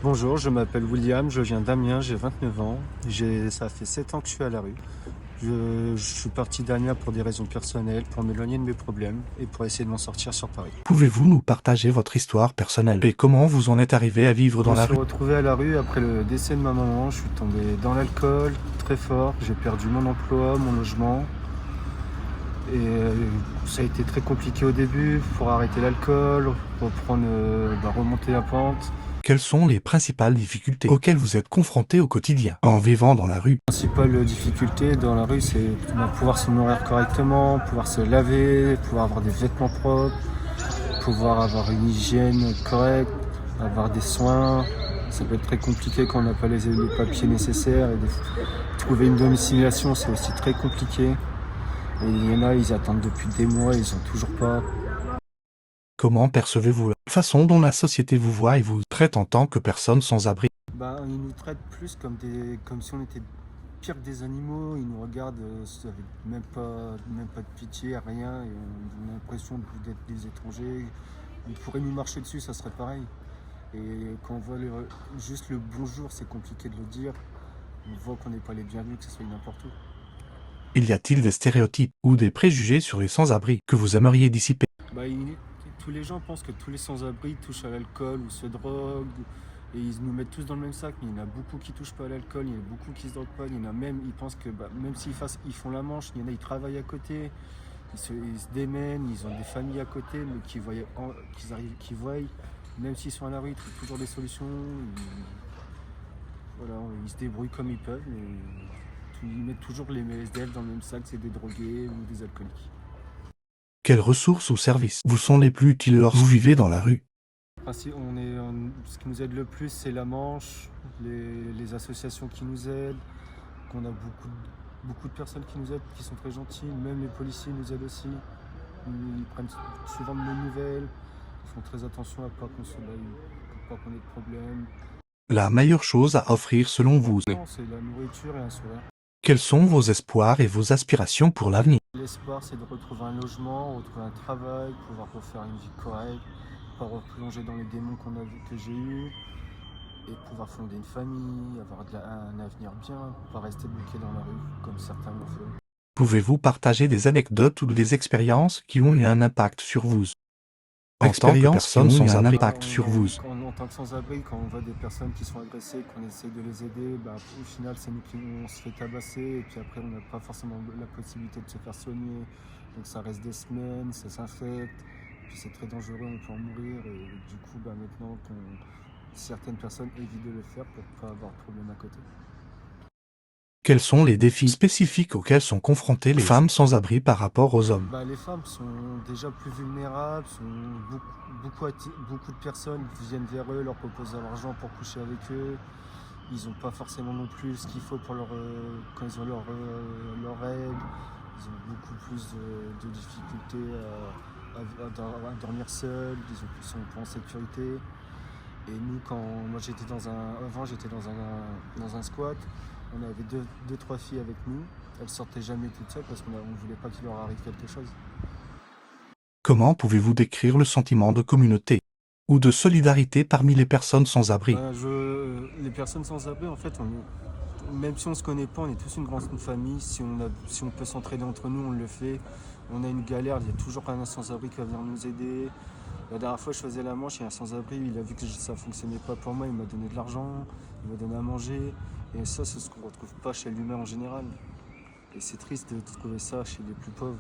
Bonjour, je m'appelle William, je viens d'Amiens, j'ai 29 ans. Ça fait 7 ans que je suis à la rue. Je suis parti d'Amiens pour des raisons personnelles, pour m'éloigner de mes problèmes et pour essayer de m'en sortir sur Paris. Pouvez-vous nous partager votre histoire personnelle et comment vous en êtes arrivé à vivre Je dans me la suis rue? retrouvé à la rue après le décès de ma maman. Je suis tombé dans l'alcool très fort. J'ai perdu mon emploi, mon logement. Et ça a été très compliqué au début pour arrêter l'alcool, remonter la pente. Quelles sont les principales difficultés auxquelles vous êtes confronté au quotidien en vivant dans la rue? La principale difficulté dans la rue, c'est pouvoir se nourrir correctement, pouvoir se laver, pouvoir avoir des vêtements propres, pouvoir avoir une hygiène correcte, avoir des soins. Ça peut être très compliqué quand on n'a pas les papiers nécessaires. Trouver une domiciliation, c'est aussi très compliqué. Et il y en a, ils attendent depuis des mois, ils n'ont toujours pas. Comment percevez-vous la façon dont la société vous voit et vous traite en tant que personne sans abri? Ils nous traitent plus comme si on était pire que des animaux. Ils nous regardent avec même pas de pitié, rien. Et on a l'impression d'être des étrangers. Ils pourraient nous marcher dessus, ça serait pareil. Et quand on voit juste le bonjour, c'est compliqué de le dire. On voit qu'on n'est pas les bienvenus, que ce soit n'importe où. Y a-t-il des stéréotypes ou des préjugés sur les sans-abri que vous aimeriez dissiper? Bah, tous les gens pensent que tous les sans-abri touchent à l'alcool ou se droguent. Et ils nous mettent tous dans le même sac, mais il y en a beaucoup qui touchent pas à l'alcool, il y en a beaucoup qui se droguent pas, il y en a même, ils pensent que même ils font la manche, il y en a, ils travaillent à côté, ils se démènent, ils ont des familles à côté, mais qui voient, même s'ils sont à la rue, ils trouvent toujours des solutions. Voilà, ils se débrouillent comme ils peuvent, mais ils mettent toujours les SDF dans le même sac, c'est des drogués ou des alcooliques. Quelles ressources ou services vous sont les plus utiles lorsque vous vivez dans la rue? Ce qui nous aide le plus, c'est la Manche, les associations qui nous aident, qu'on a beaucoup de personnes qui nous aident, qui sont très gentilles, même les policiers nous aident aussi. Ils prennent souvent de nos nouvelles, ils font très attention à pas qu'on ait de problème. La meilleure chose à offrir selon vous? Non, c'est la nourriture et un sourire. Quels sont vos espoirs et vos aspirations pour l'avenir? L'espoir, c'est de retrouver un logement, retrouver un travail, pouvoir refaire une vie correcte, pas replonger dans les démons que j'ai eus, et pouvoir fonder une famille, avoir un avenir bien, pas rester bloqué dans la rue comme certains l'ont fait. Pouvez-vous partager des anecdotes ou des expériences qui ont eu un impact sur vous? En tant que Expériences qui personne ont eu sans un abri, impact sur vous. En tant que sans-abri, quand on voit des personnes qui sont agressées, qu'on essaie de les aider, au final c'est nous qui on se fait tabasser et puis après on n'a pas forcément la possibilité de se faire soigner. Donc ça reste des semaines, ça s'infecte, puis c'est très dangereux, on peut en mourir et du coup maintenant certaines personnes évitent de le faire pour ne pas avoir de problème à côté. Quels sont les défis spécifiques auxquels sont confrontées les femmes sans abri par rapport aux hommes? Les femmes sont déjà plus vulnérables, beaucoup de personnes viennent vers eux, leur proposent de l'argent pour coucher avec eux. Ils n'ont pas forcément non plus ce qu'il faut pour quand ils ont leurs règles. Ils ont beaucoup plus de difficultés à dormir seuls, ils sont pas en sécurité. Et nous, moi avant j'étais dans un squat, on avait deux, trois filles avec nous. Elles sortaient jamais toutes seules parce qu'on ne voulait pas qu'il leur arrive quelque chose. Comment pouvez-vous décrire le sentiment de communauté ou de solidarité parmi les personnes sans abri? Les personnes sans abri, en fait, même si on ne se connaît pas, on est tous une grande famille. Si on peut s'entraider entre nous, on le fait. On a une galère, il y a toujours un sans-abri qui va venir nous aider. La dernière fois, je faisais la manche, il y a un sans-abri, il a vu que ça ne fonctionnait pas pour moi, il m'a donné de l'argent, il m'a donné à manger. Et ça, c'est ce qu'on ne retrouve pas chez l'humain en général. Et c'est triste de trouver ça chez les plus pauvres.